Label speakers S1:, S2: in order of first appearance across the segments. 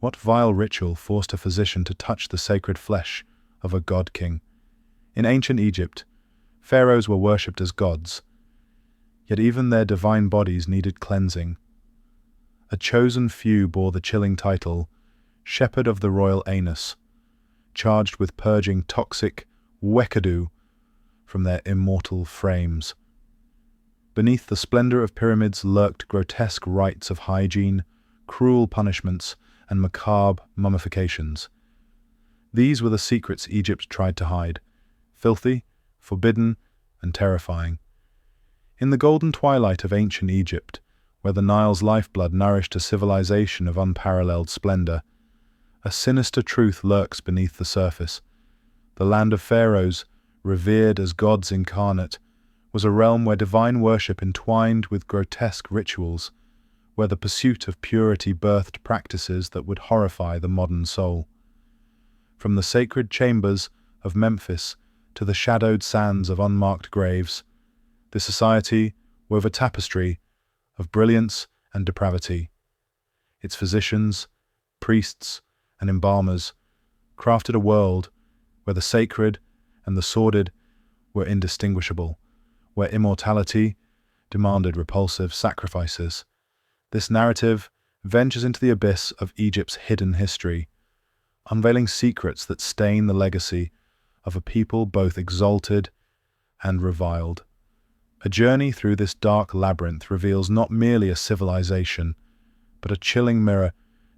S1: What vile ritual forced a physician to touch the sacred flesh of a god-king? In ancient Egypt, pharaohs were worshipped as gods, yet even their divine bodies needed cleansing. A chosen few bore the chilling title, Shepherd of the Royal Anus, charged with purging toxic wekadu from their immortal frames. Beneath the splendor of pyramids lurked grotesque rites of hygiene, cruel punishments, and macabre mummifications. These were the secrets Egypt tried to hide, filthy, forbidden, and terrifying. In the golden twilight of ancient Egypt, where the Nile's lifeblood nourished a civilization of unparalleled splendor, a sinister truth lurks beneath the surface. The land of pharaohs, revered as gods incarnate, was a realm where divine worship entwined with grotesque rituals, where the pursuit of purity birthed practices that would horrify the modern soul. From the sacred chambers of Memphis to the shadowed sands of unmarked graves, the society wove a tapestry of brilliance and depravity. Its physicians, priests, and embalmers crafted a world where the sacred and the sordid were indistinguishable, where immortality demanded repulsive sacrifices. This narrative ventures into the abyss of Egypt's hidden history, unveiling secrets that stain the legacy of a people both exalted and reviled. A journey through this dark labyrinth reveals not merely a civilization, but a chilling mirror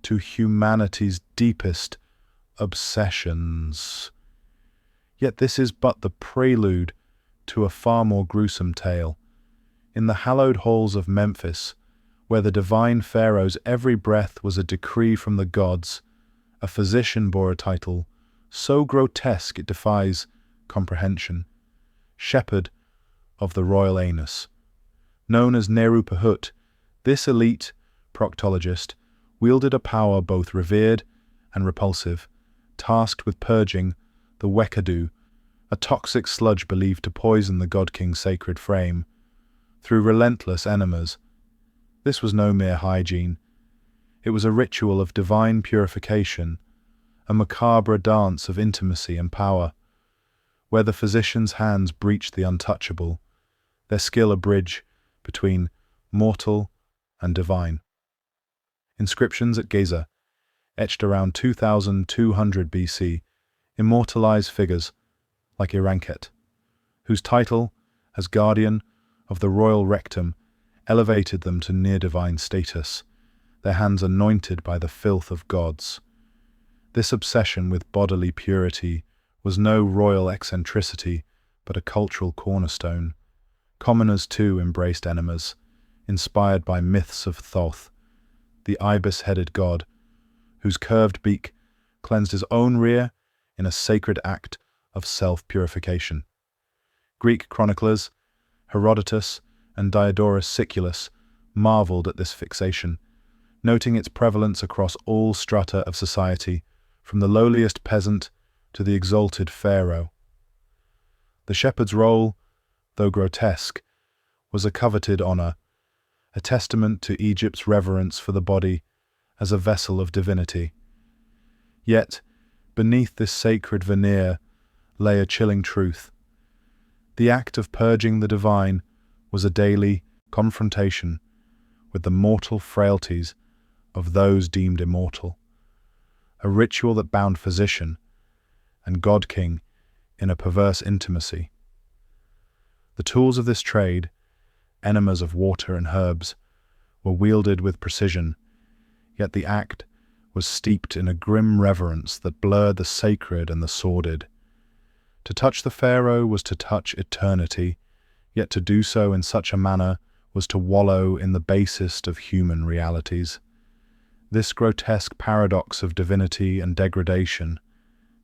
S1: to humanity's deepest obsessions. Yet this is but the prelude to a far more gruesome tale. In the hallowed halls of Memphis, where the divine pharaoh's every breath was a decree from the gods, a physician bore a title so grotesque it defies comprehension: Shepherd of the Royal Anus. Known as Neru Pahut, this elite proctologist wielded a power both revered and repulsive, tasked with purging the wekadu, a toxic sludge believed to poison the god-king's sacred frame, through relentless enemas. This was no mere hygiene. It was a ritual of divine purification, a macabre dance of intimacy and power, where the physician's hands breached the untouchable, their skill a bridge between mortal and divine. Inscriptions at Giza, etched around 2200 BC, immortalize figures like Iranket, whose title as guardian of the royal rectum elevated them to near-divine status, their hands anointed by the filth of gods. This obsession with bodily purity was no royal eccentricity, but a cultural cornerstone. Commoners too embraced enemas, inspired by myths of Thoth, the ibis-headed god, whose curved beak cleansed his own rear in a sacred act of self-purification. Greek chroniclers, Herodotus and Diodorus Siculus, marveled at this fixation, noting its prevalence across all strata of society, from the lowliest peasant to the exalted pharaoh. The shepherd's role, though grotesque, was a coveted honor, a testament to Egypt's reverence for the body as a vessel of divinity. Yet, beneath this sacred veneer lay a chilling truth. The act of purging the divine was a daily confrontation with the mortal frailties of those deemed immortal, a ritual that bound physician and god-king in a perverse intimacy. The tools of this trade, enemas of water and herbs, were wielded with precision, yet the act was steeped in a grim reverence that blurred the sacred and the sordid. To touch the pharaoh was to touch eternity, yet to do so in such a manner was to wallow in the basest of human realities. This grotesque paradox of divinity and degradation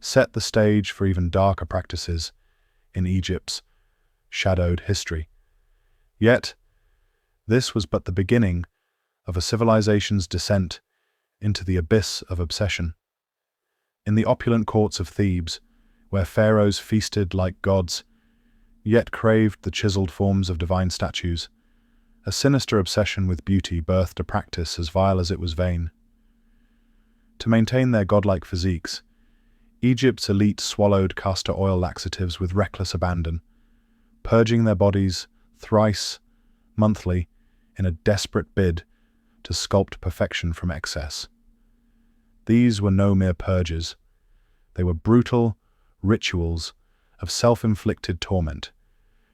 S1: set the stage for even darker practices in Egypt's shadowed history. Yet, this was but the beginning of a civilization's descent into the abyss of obsession. In the opulent courts of Thebes, where pharaohs feasted like gods, yet craved the chiseled forms of divine statues, a sinister obsession with beauty birthed a practice as vile as it was vain. To maintain their godlike physiques, Egypt's elite swallowed castor oil laxatives with reckless abandon, purging their bodies thrice monthly in a desperate bid to sculpt perfection from excess. These were no mere purges. They were brutal rituals of self-inflicted torment,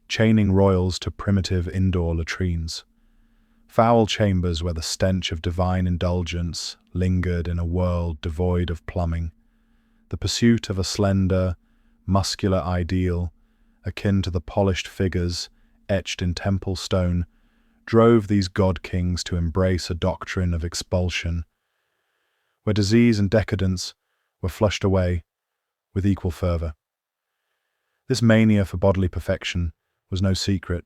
S1: chaining royals to primitive indoor latrines, foul chambers where the stench of divine indulgence lingered in a world devoid of plumbing. The pursuit of a slender, muscular ideal, akin to the polished figures etched in temple stone, drove these god-kings to embrace a doctrine of expulsion, where disease and decadence were flushed away with equal fervor. This mania for bodily perfection was no secret,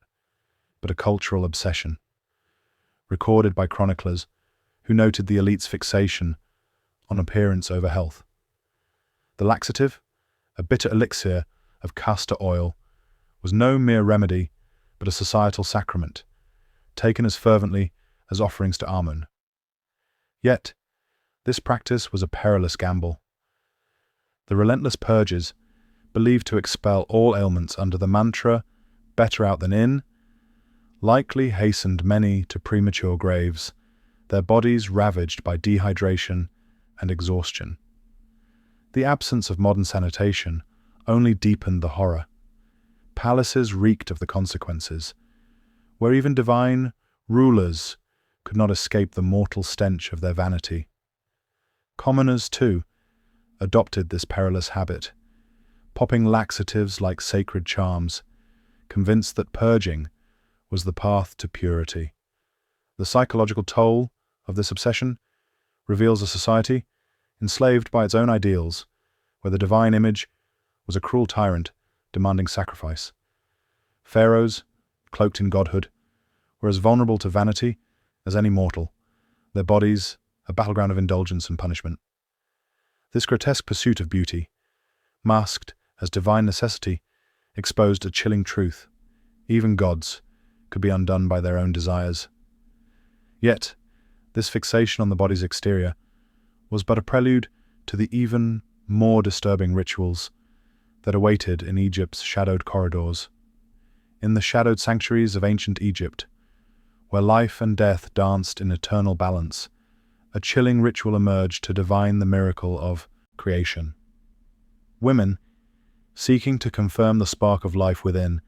S1: but a cultural obsession, recorded by chroniclers who noted the elite's fixation on appearance over health. The laxative, a bitter elixir of castor oil, was no mere remedy, but a societal sacrament, taken as fervently as offerings to Amun. Yet, this practice was a perilous gamble. The relentless purges, believed to expel all ailments under the mantra, "better out than in," likely hastened many to premature graves, their bodies ravaged by dehydration and exhaustion. The absence of modern sanitation only deepened the horror. Palaces reeked of the consequences, where even divine rulers could not escape the mortal stench of their vanity. Commoners, too, adopted this perilous habit, popping laxatives like sacred charms, convinced that purging was the path to purity. The psychological toll of this obsession reveals a society enslaved by its own ideals, where the divine image was a cruel tyrant demanding sacrifice. Pharaohs, cloaked in godhood, were as vulnerable to vanity as any mortal, their bodies a battleground of indulgence and punishment. This grotesque pursuit of beauty, masked as divine necessity, exposed a chilling truth: even gods could be undone by their own desires. Yet, this fixation on the body's exterior was but a prelude to the even more disturbing rituals that awaited in Egypt's shadowed corridors. In the shadowed sanctuaries of ancient Egypt, where life and death danced in eternal balance, a chilling ritual emerged to divine the miracle of creation. Women, seeking to confirm the spark of life within,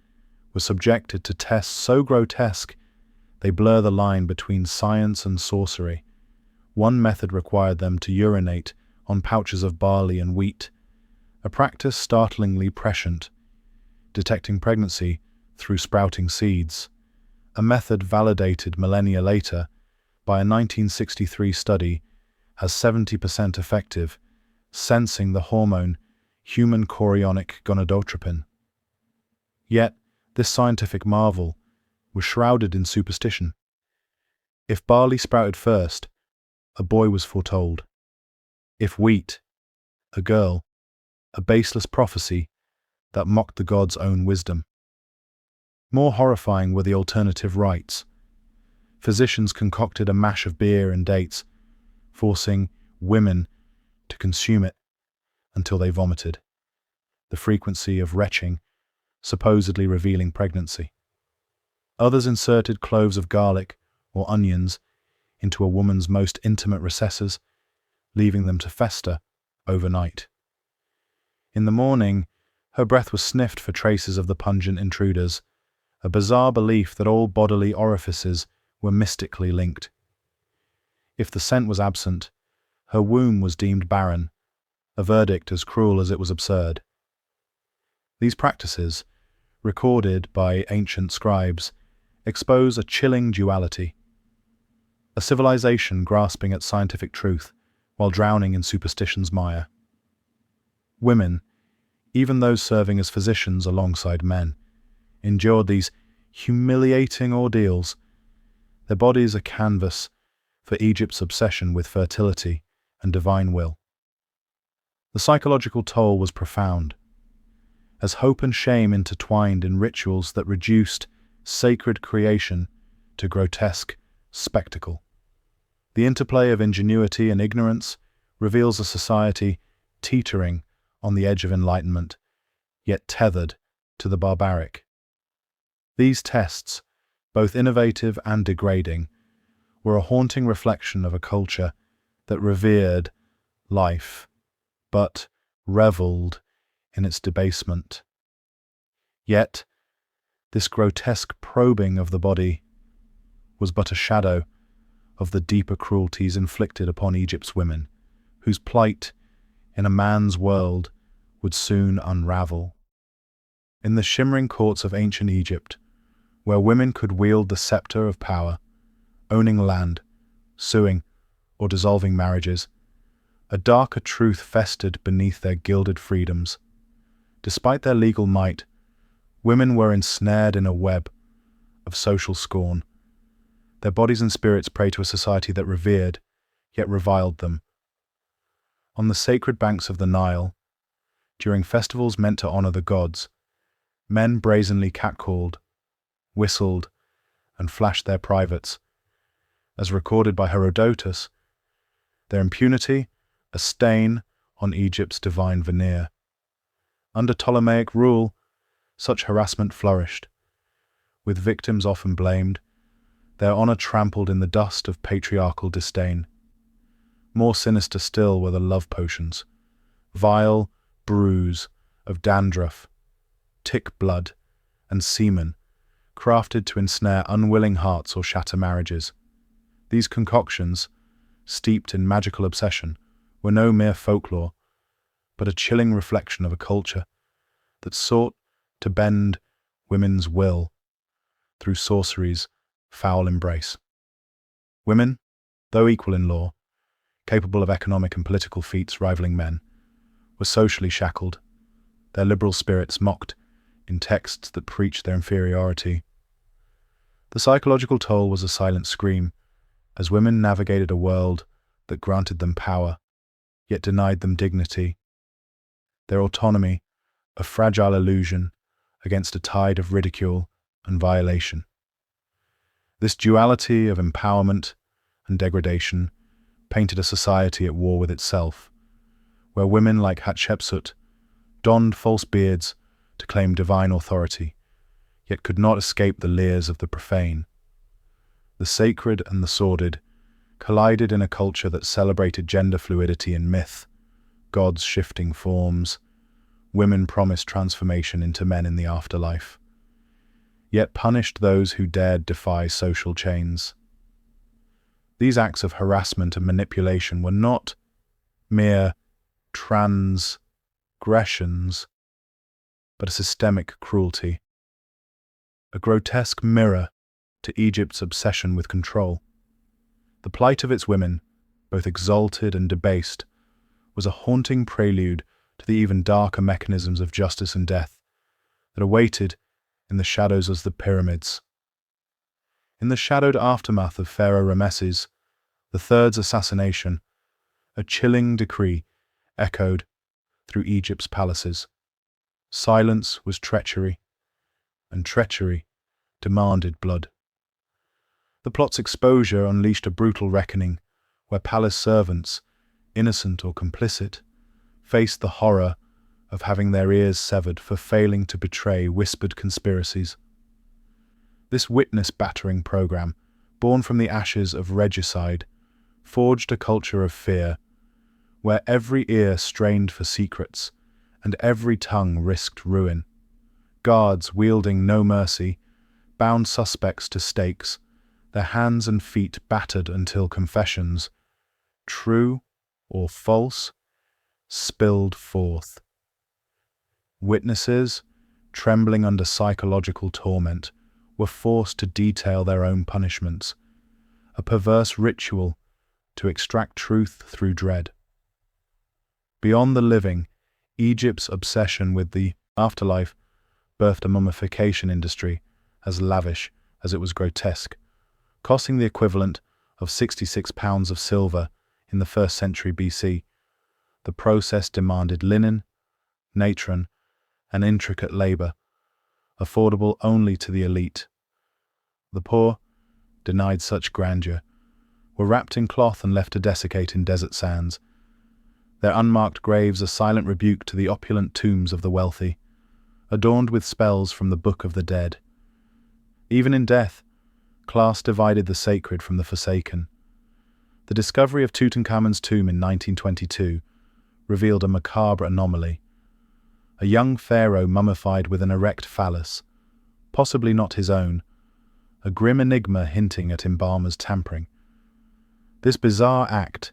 S1: were subjected to tests so grotesque they blur the line between science and sorcery. One method required them to urinate on pouches of barley and wheat, a practice startlingly prescient, detecting pregnancy through sprouting seeds, a method validated millennia later by a 1963 study as 70% effective, sensing the hormone human chorionic gonadotropin. Yet, this scientific marvel was shrouded in superstition. If barley sprouted first, a boy was foretold. If wheat, a girl, a baseless prophecy that mocked the gods' own wisdom. More horrifying were the alternative rites. Physicians concocted a mash of beer and dates, forcing women to consume it until they vomited, the frequency of retching supposedly revealing pregnancy. Others inserted cloves of garlic or onions into a woman's most intimate recesses, leaving them to fester overnight. In the morning, her breath was sniffed for traces of the pungent intruders, a bizarre belief that all bodily orifices were mystically linked. If the scent was absent, her womb was deemed barren, a verdict as cruel as it was absurd. These practices, recorded by ancient scribes, expose a chilling duality: a civilization grasping at scientific truth while drowning in superstition's mire. Women, even those serving as physicians alongside men, endured these humiliating ordeals, their bodies a canvas for Egypt's obsession with fertility and divine will. The psychological toll was profound, as hope and shame intertwined in rituals that reduced sacred creation to grotesque spectacle. The interplay of ingenuity and ignorance reveals a society teetering on the edge of enlightenment, yet tethered to the barbaric. These tests, both innovative and degrading, were a haunting reflection of a culture that revered life, but revelled in its debasement. Yet, this grotesque probing of the body was but a shadow of the deeper cruelties inflicted upon Egypt's women, whose plight in a man's world would soon unravel. In the shimmering courts of ancient Egypt, where women could wield the scepter of power, owning land, suing, or dissolving marriages, a darker truth festered beneath their gilded freedoms. Despite their legal might, women were ensnared in a web of social scorn, their bodies and spirits prey to a society that revered, yet reviled them. On the sacred banks of the Nile, during festivals meant to honor the gods, men brazenly catcalled, whistled, and flashed their privates. As recorded by Herodotus, their impunity, a stain on Egypt's divine veneer. Under Ptolemaic rule, such harassment flourished, with victims often blamed, their honor trampled in the dust of patriarchal disdain. More sinister still were the love potions, vile brews of dandruff, tick blood, and semen, crafted to ensnare unwilling hearts or shatter marriages. These concoctions, steeped in magical obsession, were no mere folklore, but a chilling reflection of a culture that sought to bend women's will through sorcery's foul embrace. Women, though equal in law, capable of economic and political feats rivaling men, were socially shackled, their liberal spirits mocked in texts that preached their inferiority. The psychological toll was a silent scream, as women navigated a world that granted them power, yet denied them dignity. Their autonomy, a fragile illusion against a tide of ridicule and violation. This duality of empowerment and degradation painted a society at war with itself, where women like Hatshepsut donned false beards to claim divine authority, yet could not escape the leers of the profane. The sacred and the sordid collided in a culture that celebrated gender fluidity in myth, gods shifting forms, women promised transformation into men in the afterlife, yet punished those who dared defy social chains. These acts of harassment and manipulation were not mere transgressions, but a systemic cruelty, a grotesque mirror to Egypt's obsession with control. The plight of its women, both exalted and debased, was a haunting prelude to the even darker mechanisms of justice and death that awaited in the shadows of the pyramids. In the shadowed aftermath of Pharaoh Ramesses III's assassination, a chilling decree echoed through Egypt's palaces. Silence was treachery, and treachery demanded blood. The plot's exposure unleashed a brutal reckoning where palace servants, innocent or complicit, faced the horror of having their ears severed for failing to betray whispered conspiracies. This witness-battering program, born from the ashes of regicide, forged a culture of fear, where every ear strained for secrets and every tongue risked ruin. Guards, wielding no mercy, bound suspects to stakes, their hands and feet battered until confessions, true or false, spilled forth. Witnesses, trembling under psychological torment, were forced to detail their own punishments, a perverse ritual to extract truth through dread. Beyond the living, Egypt's obsession with the afterlife birthed a mummification industry as lavish as it was grotesque, costing the equivalent of 66 pounds of silver in the 1st century BC. The process demanded linen, natron, and intricate labor, affordable only to the elite. The poor, denied such grandeur, were wrapped in cloth and left to desiccate in desert sands, Their unmarked graves a silent rebuke to the opulent tombs of the wealthy, adorned with spells from the Book of the Dead. Even in death, class divided the sacred from the forsaken. The discovery of Tutankhamun's tomb in 1922 revealed a macabre anomaly. A young pharaoh mummified with an erect phallus, possibly not his own, a grim enigma hinting at embalmer's tampering. This bizarre act,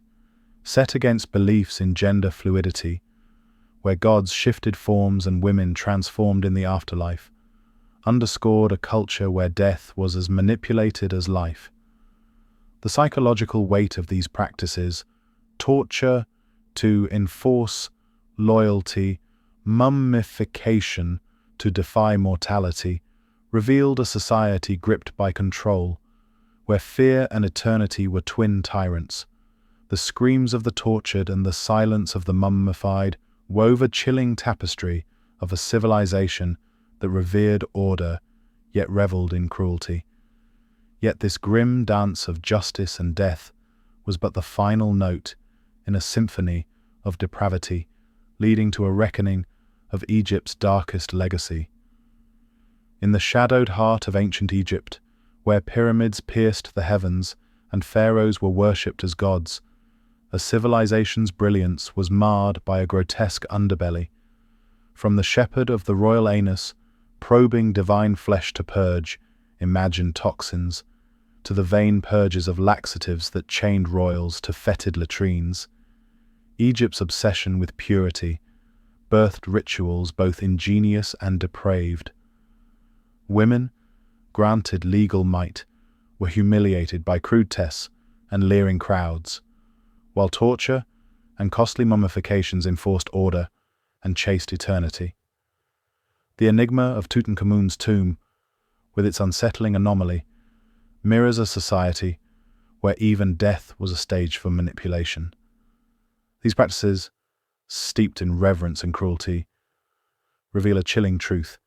S1: set against beliefs in gender fluidity, where gods shifted forms and women transformed in the afterlife, underscored a culture where death was as manipulated as life. The psychological weight of these practices, torture to enforce loyalty, mummification to defy mortality, revealed a society gripped by control, where fear and eternity were twin tyrants. The screams of the tortured and the silence of the mummified wove a chilling tapestry of a civilization that revered order, yet reveled in cruelty. Yet this grim dance of justice and death was but the final note in a symphony of depravity, leading to a reckoning of Egypt's darkest legacy. In the shadowed heart of ancient Egypt, where pyramids pierced the heavens and pharaohs were worshipped as gods, a civilization's brilliance was marred by a grotesque underbelly. From the shepherd of the royal anus, probing divine flesh to purge imagined toxins, to the vain purges of laxatives that chained royals to fetid latrines, Egypt's obsession with purity birthed rituals both ingenious and depraved. Women, granted legal might, were humiliated by crude tests and leering crowds, while torture and costly mummifications enforced order and chaste eternity. The enigma of Tutankhamun's tomb, with its unsettling anomaly, mirrors a society where even death was a stage for manipulation. These practices, steeped in reverence and cruelty, reveal a chilling truth.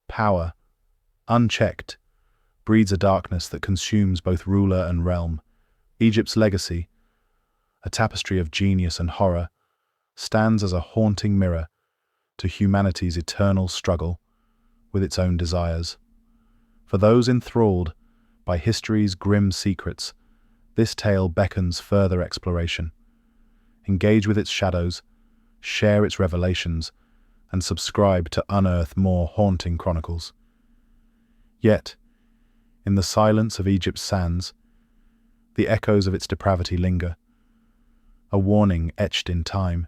S1: Power, unchecked, breeds a darkness that consumes both ruler and realm. Egypt's legacy, a tapestry of genius and horror, stands as a haunting mirror to humanity's eternal struggle with its own desires. For those enthralled by history's grim secrets, this tale beckons further exploration. Engage with its shadows, share its revelations, and subscribe to unearth more haunting chronicles. Yet, in the silence of Egypt's sands, the echoes of its depravity linger, a warning etched in time.